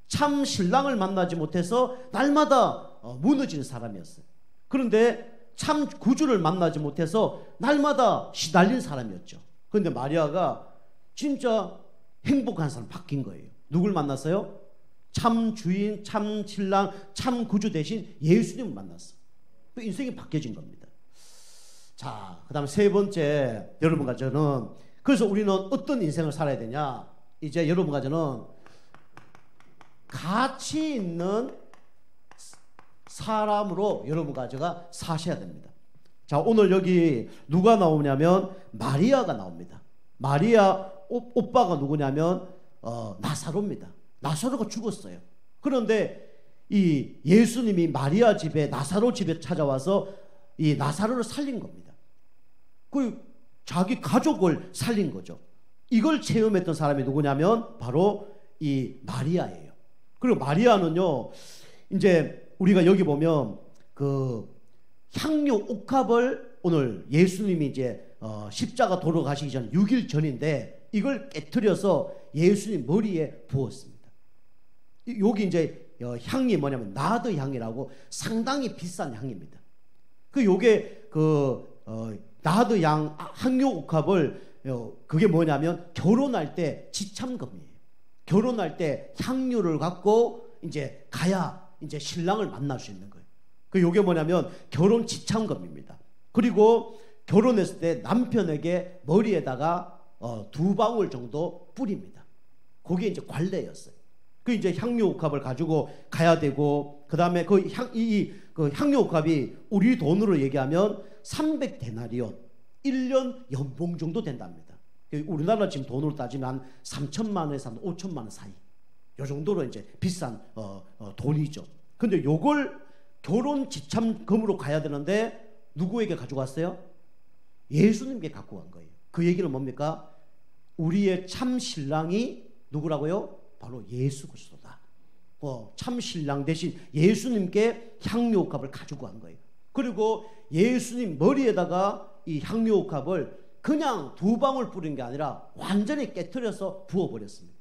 참 신랑을 만나지 못해서 날마다 무너지는 사람이었어요. 그런데 참 구주를 만나지 못해서 날마다 시달린 사람이었죠. 그런데 마리아가 진짜 행복한 사람 바뀐 거예요. 누굴 만났어요? 참 주인, 참 신랑, 참 구주 대신 예수님을 만났어요. 그 인생이 바뀌어진 겁니다. 자, 그 다음 세 번째, 여러분과 저는, 그래서 우리는 어떤 인생을 살아야 되냐? 이제 여러분과 저는 가치 있는 사람으로 여러분과 제가 사셔야 됩니다. 자, 오늘 여기 누가 나오냐면 마리아가 나옵니다. 마리아 오빠가 누구냐면 나사로입니다. 나사로가 죽었어요. 그런데 이 예수님이 마리아 집에, 나사로 집에 찾아와서 이 나사로를 살린 겁니다. 그 자기 가족을 살린 거죠. 이걸 체험했던 사람이 누구냐면 바로 이 마리아예요. 그리고 마리아는요, 이제 우리가 여기 보면 그 향유 옥합을 오늘 예수님이 이제 십자가 돌아가시기 전 6일 전인데 이걸 깨트려서 예수님 머리에 부었습니다. 여기 이제 향이 뭐냐면 나드 향이라고 상당히 비싼 향입니다. 요게 나드 향유 옥합을 그게 뭐냐면 결혼할 때 지참금이에요. 결혼할 때 향유를 갖고 이제 가야 이제 신랑을 만날 수 있는 거예요. 요게 뭐냐면 결혼 지참금입니다. 그리고 결혼했을 때 남편에게 머리에다가 2방울 정도 뿌립니다. 그게 이제 관례였어요. 그 이제 향료옥합을 가지고 가야 되고, 그 다음에 그 향료옥합이 우리 돈으로 얘기하면 300데나리온, 1년 연봉 정도 된답니다. 우리나라 지금 돈으로 따지면 한 3천만 원에서 한 5천만 원 사이, 요 정도로 이제 비싼 돈이죠. 근데 요걸 결혼 지참금으로 가야 되는데 누구에게 가져갔어요? 예수님께 갖고 간 거예요. 그 얘기는 뭡니까? 우리의 참 신랑이 누구라고요? 바로 예수 그리스도다. 참 신랑 대신 예수님께 향료옥합을 가지고 간 거예요. 그리고 예수님 머리에다가 이 향료옥합을 그냥 2방울 뿌린 게 아니라 완전히 깨트려서 부어버렸습니다.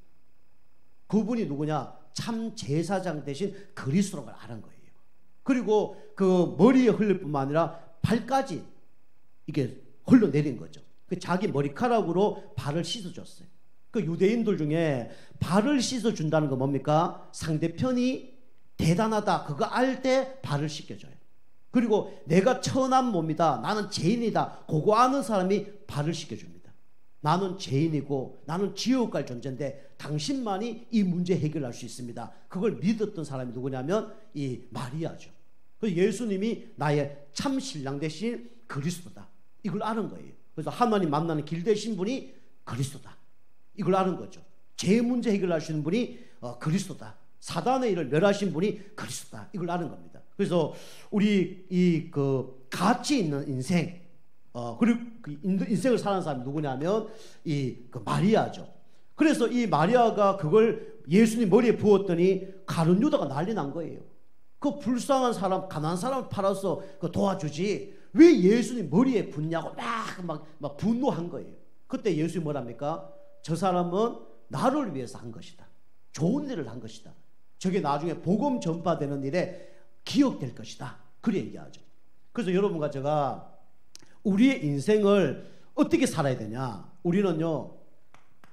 그분이 누구냐? 참 제사장 대신 그리스도라는 걸 아는 거예요. 그리고 그 머리에 흘릴 뿐만 아니라 발까지 이게 흘러내린 거죠. 자기 머리카락으로 발을 씻어줬어요. 그 유대인들 중에 발을 씻어준다는 건 뭡니까? 상대편이 대단하다 그거 알 때 발을 씻겨줘요. 그리고 내가 천한 몸이다, 나는 죄인이다, 그거 아는 사람이 발을 씻겨줍니다. 나는 죄인이고 나는 지옥 갈 존재인데 당신만이 이 문제 해결할 수 있습니다. 그걸 믿었던 사람이 누구냐면 이 마리아죠. 그래서 예수님이 나의 참 신랑 대신 그리스도다, 이걸 아는 거예요. 그래서 하나님 만나는 길 되신 분이 그리스도다, 이걸 아는 거죠. 죄 문제 해결할 수 있는 분이 그리스도다, 사단의 일을 멸하신 분이 그리스도다, 이걸 아는 겁니다. 그래서 우리 그 가치 있는 인생, 그리고 그 인생을 사는 사람이 누구냐면 그 마리아죠. 그래서 이 마리아가 그걸 예수님 머리에 부었더니 가룟 유다가 난리 난 거예요. 그 불쌍한 사람, 가난한 사람을 팔아서 그 도와주지 왜 예수님 머리에 붓냐고 막 분노한 거예요. 그때 예수님 뭐랍니까? 저 사람은 나를 위해서 한 것이다, 좋은 일을 한 것이다, 저게 나중에 복음 전파되는 일에 기억될 것이다, 그래 얘기하죠. 그래서 여러분과 제가 우리의 인생을 어떻게 살아야 되냐? 우리는요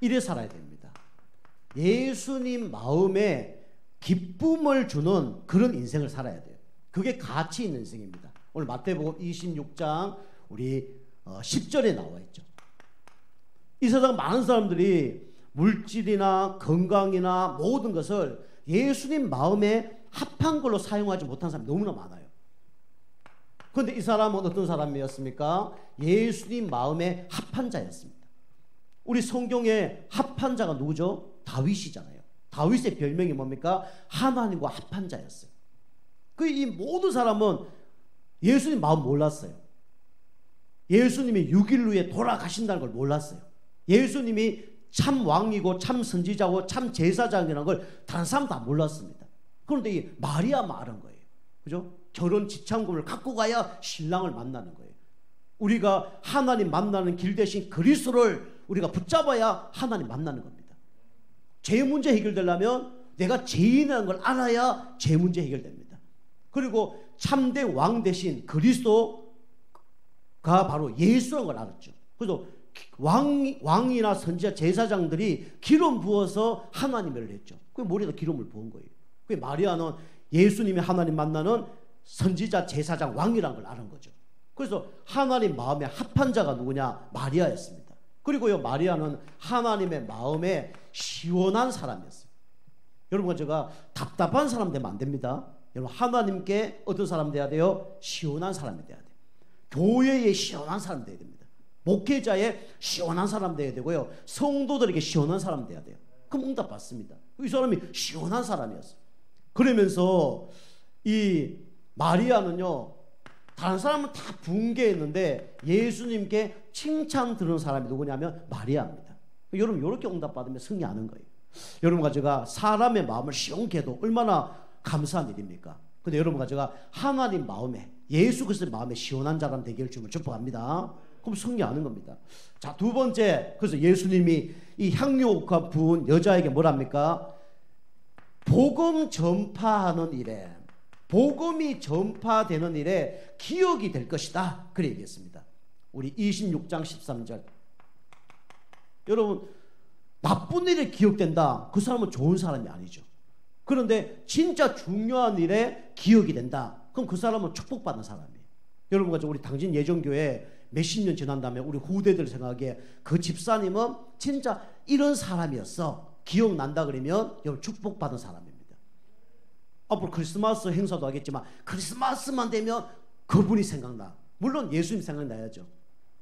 이래 살아야 됩니다. 예수님 마음에 기쁨을 주는 그런 인생을 살아야 돼요. 그게 가치 있는 인생입니다. 오늘 마태복음 26장 우리 10절에 나와 있죠. 이 세상 많은 사람들이 물질이나 건강이나 모든 것을 예수님 마음에 합한 걸로 사용하지 못한 사람이 너무나 많아요. 그런데 이 사람은 어떤 사람이었습니까? 예수님 마음에 합한 자였습니다. 우리 성경에 합한 자가 누구죠? 다윗이잖아요. 다윗의 별명이 뭡니까? 하나님과 합한 자였어요. 이 모든 사람은 예수님 마음 몰랐어요. 예수님이 6일 후에 돌아가신다는 걸 몰랐어요. 예수님이 참 왕이고 참 선지자고 참 제사장이라는 걸 다른 사람 다 몰랐습니다. 그런데 이 마리아만 아는 거예요. 그죠? 결혼 지참금을 갖고 가야 신랑을 만나는 거예요. 우리가 하나님 만나는 길 대신 그리스도를 우리가 붙잡아야 하나님 만나는 겁니다. 죄 문제 해결되려면 내가 죄인이라는 걸 알아야 죄 문제 해결됩니다. 그리고 참된 왕 대신 그리스도가 바로 예수라는 걸 알았죠. 그래서 왕이나 선지자 제사장들이 기름 부어서 하나님을 했죠. 그 머리에다 기름을 부은 거예요. 그 마리아는 예수님이 하나님 만나는 선지자 제사장 왕이라는 걸 아는 거죠. 그래서 하나님 마음에 합한 자가 누구냐? 마리아였습니다. 그리고요 마리아는 하나님의 마음에 시원한 사람이었어요. 여러분, 제가 답답한 사람 되면 안 됩니다. 여러분, 하나님께 어떤 사람 돼야 돼요? 시원한 사람이 돼야 돼요. 교회에 시원한 사람 돼야 됩니다. 목회자의 시원한 사람 돼야 되고요, 성도들에게 시원한 사람 돼야 돼요. 그럼 응답 받습니다. 이 사람이 시원한 사람이었어요. 그러면서 이 마리아는요 다른 사람은 다 붕괴했는데 예수님께 칭찬 들은 사람이 누구냐면 마리아입니다. 여러분, 이렇게 응답 받으면 승리하는 거예요. 여러분과 제가 사람의 마음을 시원케 해도 얼마나 감사한 일입니까? 근데 여러분과 제가 하나님 마음에, 예수 그리스도의 마음에 시원한 자람 되기를 주님을 축복합니다. 그럼 승리하는 겁니다. 자, 두 번째, 그래서 예수님이 이 향료옥합 부은 여자에게 뭐랍니까? 복음 전파하는 일에, 복음이 전파되는 일에 기억이 될 것이다, 그래 얘기했습니다. 우리 26장 13절. 여러분, 나쁜 일에 기억된다, 그 사람은 좋은 사람이 아니죠. 그런데 진짜 중요한 일에 기억이 된다, 그럼 그 사람은 축복받는 사람이에요. 여러분 같이 우리 당진 예정교회 몇십 년 지난 다음에 우리 후대들 생각에 그 집사님은 진짜 이런 사람이었어. 기억난다 그러면 여러분 축복받은 사람입니다. 앞으로 크리스마스 행사도 하겠지만 크리스마스만 되면 그분이 생각나. 물론 예수님 생각나야죠.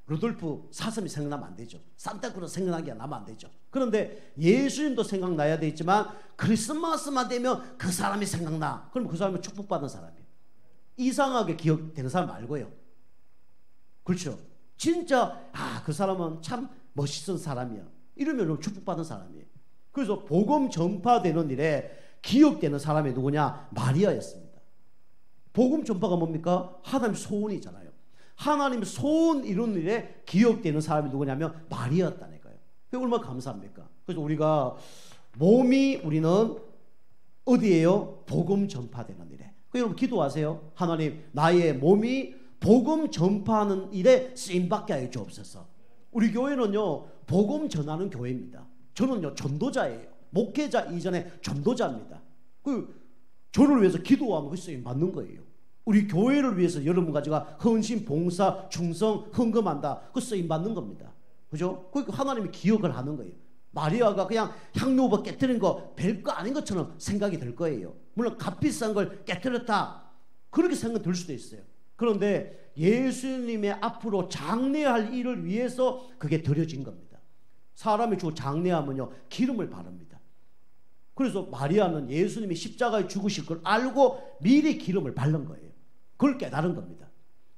루돌프 사슴이 생각나면 안 되죠. 산타크로스 생각나게 나면 안 되죠. 그런데 예수님도 생각나야 되지만 크리스마스만 되면 그 사람이 생각나. 그럼 그 사람은 축복받은 사람이에요. 이상하게 기억되는 사람 말고요. 그렇죠. 진짜 그 사람은 참 멋있는 사람이야. 이러면 축복받은 사람이에요. 그래서 복음 전파되는 일에 기억되는 사람이 누구냐? 마리아였습니다. 복음 전파가 뭡니까? 하나님 소원이잖아요. 하나님 소원 이룬 일에 기억되는 사람이 누구냐면 마리아였다니까요. 그게 얼마나 감사합니까? 그래서 우리가 몸이 우리는 어디에요? 복음 전파되는 일에. 여러분 기도하세요. 하나님 나의 몸이 복음 전파하는 일에 쓰임받게 하여 주옵소서. 우리 교회는요 복음 전하는 교회입니다. 저는요 전도자예요. 목회자 이전에 전도자입니다. 저를 위해서 기도하면 그 쓰임받는 거예요. 우리 교회를 위해서 여러분 가지가 헌신, 봉사, 충성, 헌금한다. 그 쓰임받는 겁니다. 그죠? 그러니까 하나님이 기억을 하는 거예요. 마리아가 그냥 향료버 깨뜨린 거 별거 아닌 것처럼 생각이 들 거예요. 물론 값비싼 걸 깨뜨렸다. 그렇게 생각이 들 수도 있어요. 그런데 예수님의 앞으로 장례할 일을 위해서 그게 드려진 겁니다. 사람이 주고 장례하면요 기름을 바릅니다. 그래서 마리아는 예수님이 십자가에 죽으실 걸 알고 미리 기름을 바른 거예요. 그걸 깨달은 겁니다.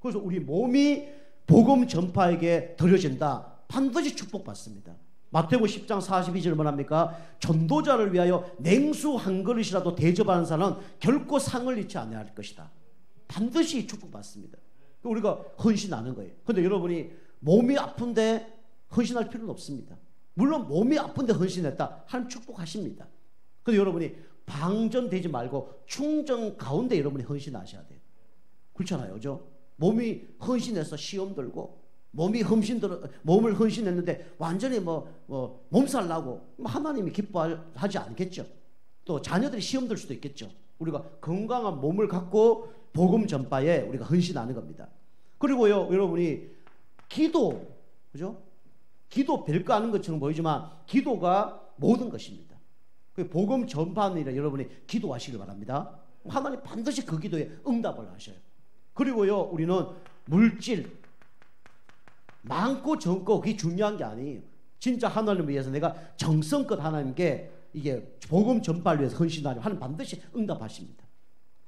그래서 우리 몸이 복음 전파에게 드려진다. 반드시 축복받습니다. 마태복음 10장 42절 뭐랍니까? 전도자를 위하여 냉수 한 그릇이라도 대접하는 사람은 결코 상을 잃지 아니할 것이다. 반드시 축복받습니다. 우리가 헌신하는 거예요. 그런데 여러분이 몸이 아픈데 헌신할 필요는 없습니다. 물론 몸이 아픈데 헌신했다. 하나님 축복하십니다. 그런데 여러분이 방전되지 말고 충정 가운데 여러분이 헌신하셔야 돼요. 그렇잖아요. 그죠? 몸이 헌신해서 시험 들고 몸을 헌신했는데 완전히 몸살 나고 하나님이 기뻐하지 않겠죠. 또 자녀들이 시험 들 수도 있겠죠. 우리가 건강한 몸을 갖고 복음 전파에 우리가 헌신하는 겁니다. 그리고요, 여러분이 기도, 그죠? 기도 별거 아닌 것처럼 보이지만 기도가 모든 것입니다. 복음 전파하는 일에 여러분이 기도하시길 바랍니다. 하나님 반드시 그 기도에 응답을 하셔요. 그리고요, 우리는 물질 많고 적고 그게 중요한 게 아니에요. 진짜 하나님을 위해서 내가 정성껏 하나님께 이게 복음 전파를 위해서 헌신하려면 하나님 반드시 응답하십니다.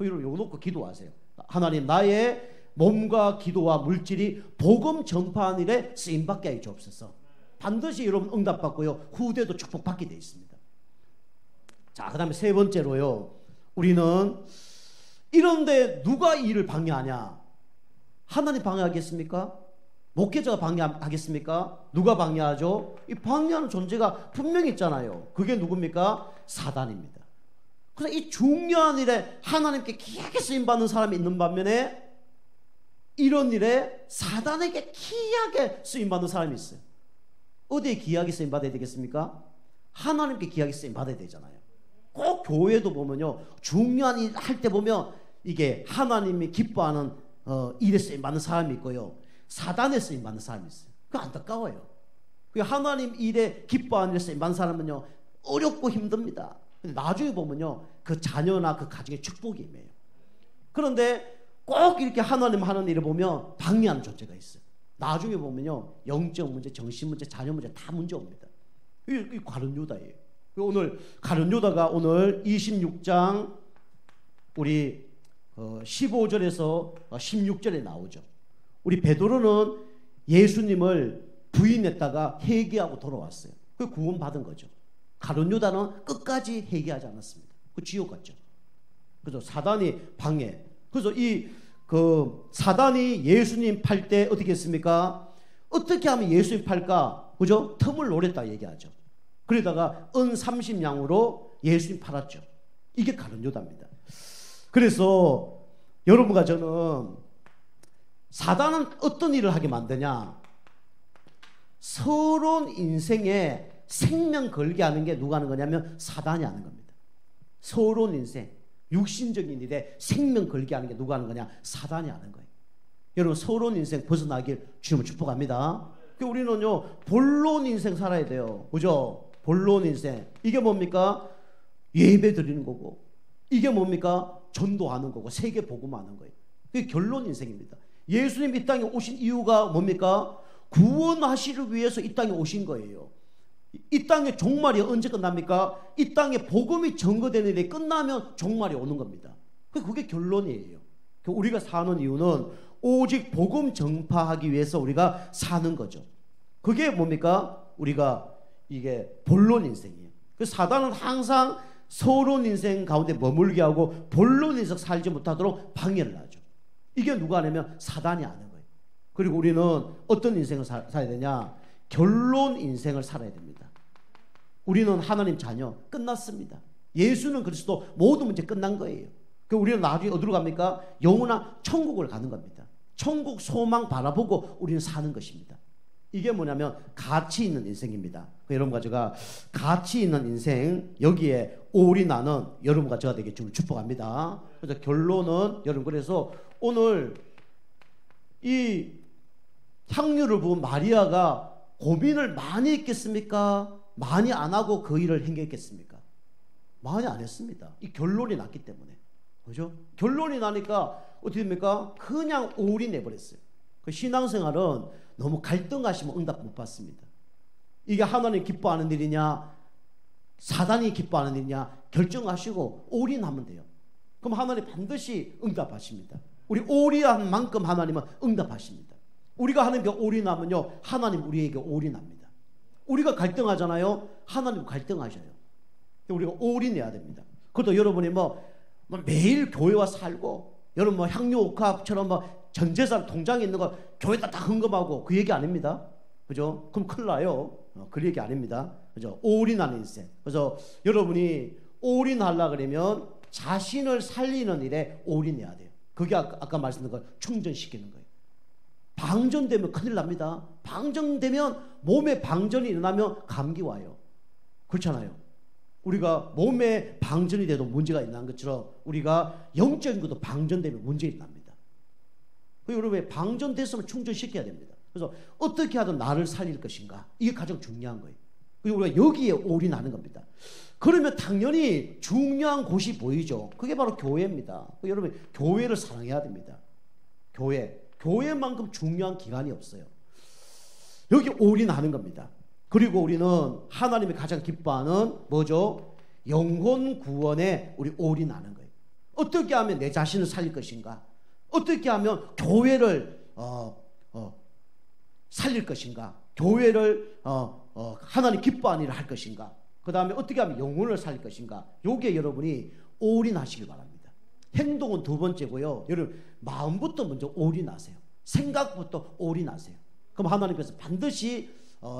여러분 이거 놓고 기도하세요. 하나님 나의 몸과 기도와 물질이 복음 전파하는 일에 쓰임받게 하여 주옵소서. 반드시 여러분 응답받고요 후대도 축복받게 되어 있습니다. 자, 그 다음에 세 번째로요, 우리는 이런데 누가 이 일을 방해하냐? 하나님 방해하겠습니까? 목회자가 방해하겠습니까? 누가 방해하죠? 이 방해하는 존재가 분명히 있잖아요. 그게 누굽니까? 사단입니다. 그래서 이 중요한 일에 하나님께 귀하게 쓰임받는 사람이 있는 반면에 이런 일에 사단에게 귀하게 쓰임받는 사람이 있어요. 어디에 귀하게 쓰임받아야 되겠습니까? 하나님께 귀하게 쓰임받아야 되잖아요. 꼭 교회도 보면요, 중요한 일 할 때 보면 이게 하나님이 기뻐하는 일에 쓰임받는 사람이 있고요, 사단에 쓰임받는 사람이 있어요. 그거 안타까워요. 하나님 일에 기뻐하는 일에 쓰임받는 사람은요 어렵고 힘듭니다. 근데 나중에 보면요 그 자녀나 그 가정의 축복이 임해요. 그런데 꼭 이렇게 하나님 하는 일을 보면 방해하는 존재가 있어요. 나중에 보면요 영적 문제, 정신 문제, 자녀 문제 다 문제 옵니다. 이 가룟 유다예요. 오늘 가룟 유다가 오늘 26장 우리 15절에서 16절에 나오죠. 우리 베드로는 예수님을 부인했다가 회개하고 돌아왔어요. 그 구원받은 거죠. 가룟 유다는 끝까지 회개하지 않았습니다. 그 지옥 갔죠. 그래서 사단이 방해. 그래서 사단이 예수님 팔 때 어떻게 했습니까? 어떻게 하면 예수님 팔까? 그죠? 틈을 노렸다 얘기하죠. 그러다가 은 30냥으로 예수님 팔았죠. 이게 가룟 유다입니다. 그래서 여러분과 저는 사단은 어떤 일을 하게 만드냐? 서러운 인생에 생명 걸게 하는 게 누가 하는 거냐면 사단이 하는 겁니다. 서러운 인생, 육신적인 일에 생명 걸게 하는 게 누가 하는 거냐? 사단이 하는 거예요. 여러분 서론 인생 벗어나길 주님을 축복합니다. 우리는요 본론 인생 살아야 돼요. 그죠? 본론 인생. 이게 뭡니까? 예배 드리는 거고, 이게 뭡니까? 전도하는 거고, 세계 복음하는 거예요. 그게 결론 인생입니다. 예수님 이 땅에 오신 이유가 뭡니까? 구원하시기 위해서 이 땅에 오신 거예요. 이 땅의 종말이 언제 끝납니까? 이 땅에 복음이 전거되는 일이 끝나면 종말이 오는 겁니다. 그게 결론이에요. 우리가 사는 이유는 오직 복음 전파하기 위해서 우리가 사는 거죠. 그게 뭡니까? 우리가 이게 본론 인생이에요. 사단은 항상 서론 인생 가운데 머물게 하고 본론 인생 살지 못하도록 방해를 하죠. 이게 누가 하냐면 사단이 하는 거예요. 그리고 우리는 어떤 인생을 살아야 되냐? 결론 인생을 살아야 됩니다. 우리는 하나님 자녀, 끝났습니다. 예수는 그리스도, 모든 문제 끝난 거예요. 우리는 나중에 어디로 갑니까? 영원한 천국을 가는 겁니다. 천국 소망 바라보고 우리는 사는 것입니다. 이게 뭐냐면 가치 있는 인생입니다. 여러분과 제가 가치 있는 인생, 여기에 올인하는 여러분과 제가 되게 좀 축복합니다. 그래서 결론은 여러분, 그래서 오늘 이 향유를 부은 마리아가 고민을 많이 했겠습니까? 많이 안 하고 그 일을 행했겠습니까? 많이 안 했습니다. 이 결론이 났기 때문에. 그죠? 결론이 나니까 어떻게 됩니까? 그냥 올인해버렸어요. 그 신앙생활은 너무 갈등하시면 응답 못 받습니다. 이게 하나님 기뻐하는 일이냐, 사단이 기뻐하는 일이냐 결정하시고 올인하면 돼요. 그럼 하나님 반드시 응답하십니다. 우리 올인한 만큼 하나님은 응답하십니다. 우리가 하나님께 올인하면요, 하나님 우리에게 올인합니다. 우리가 갈등하잖아요, 하나님 갈등하셔요. 우리가 올인해야 됩니다. 그것도 여러분이 매일 교회와 살고, 여러분 향유옥합처럼 전 재산 통장에 있는 거 교회에다 다 헌금하고, 그 얘기 아닙니다. 그죠? 그럼 큰일 나요. 그 얘기 아닙니다. 그죠? 올인하는 인생. 그래서 여러분이 올인하려고 그러면 자신을 살리는 일에 올인해야 돼요. 그게 아까 말씀드린 거 충전시키는 거예요. 방전되면 큰일 납니다. 방전되면, 몸에 방전이 일어나면 감기 와요. 그렇잖아요. 우리가 몸에 방전이 돼도 문제가 있는 것처럼 우리가 영적인 것도 방전되면 문제 일어납니다. 여러분, 방전됐으면 충전시켜야 됩니다. 그래서 어떻게 하든 나를 살릴 것인가, 이게 가장 중요한 거예요. 우리가 여기에 올인하는 겁니다. 그러면 당연히 중요한 곳이 보이죠. 그게 바로 교회입니다. 여러분, 교회를 사랑해야 됩니다. 교회만큼 중요한 기관이 없어요. 여기 올인하는 겁니다. 그리고 우리는 하나님이 가장 기뻐하는 뭐죠? 영혼 구원에 우리 올인하는 거예요. 어떻게 하면 내 자신을 살릴 것인가? 어떻게 하면 교회를 살릴 것인가? 교회를 하나님 기뻐하는 일을 할 것인가? 그 다음에 어떻게 하면 영혼을 살릴 것인가? 요게 여러분이 올인하시길 바랍니다. 행동은 두 번째고요. 여러분, 마음부터 먼저 올인하세요. 생각부터 올인하세요. 그럼 하나님께서 반드시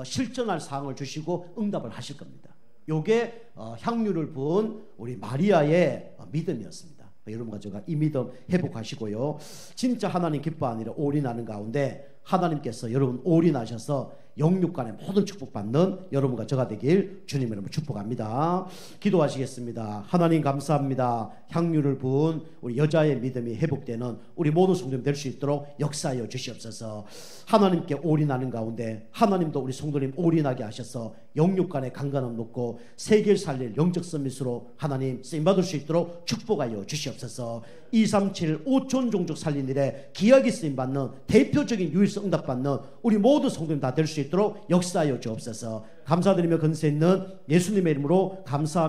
실천할 사항을 주시고 응답을 하실 겁니다. 요게 향유를 부은 우리 마리아의 믿음이었습니다. 여러분과 제가 이 믿음 회복하시고요, 진짜 하나님 기뻐하는 일에 올인하는 가운데 하나님께서 여러분 올인하셔서 영육간의 모든 축복받는 여러분과 저가 되길 주님 이름으로 축복합니다. 기도하시겠습니다. 하나님 감사합니다. 향유를 부은 우리 여자의 믿음이 회복되는 우리 모든 성도님 될 수 있도록 역사하여 주시옵소서. 하나님께 올인하는 가운데 하나님도 우리 성도님 올인하게 하셔서 영육간의 강건함 놓고 세계를 살릴 영적 서밋으로 하나님 쓰임받을 수 있도록 축복하여 주시옵소서. 237 5천 종족 살린 일에 기약이 쓰임받는 대표적인 유일성 응답받는 우리 모든 성도님 다 될 수 있도록 역사하여 주옵소서. 감사드리며 근세 있는 예수님의 이름으로 감사합니다.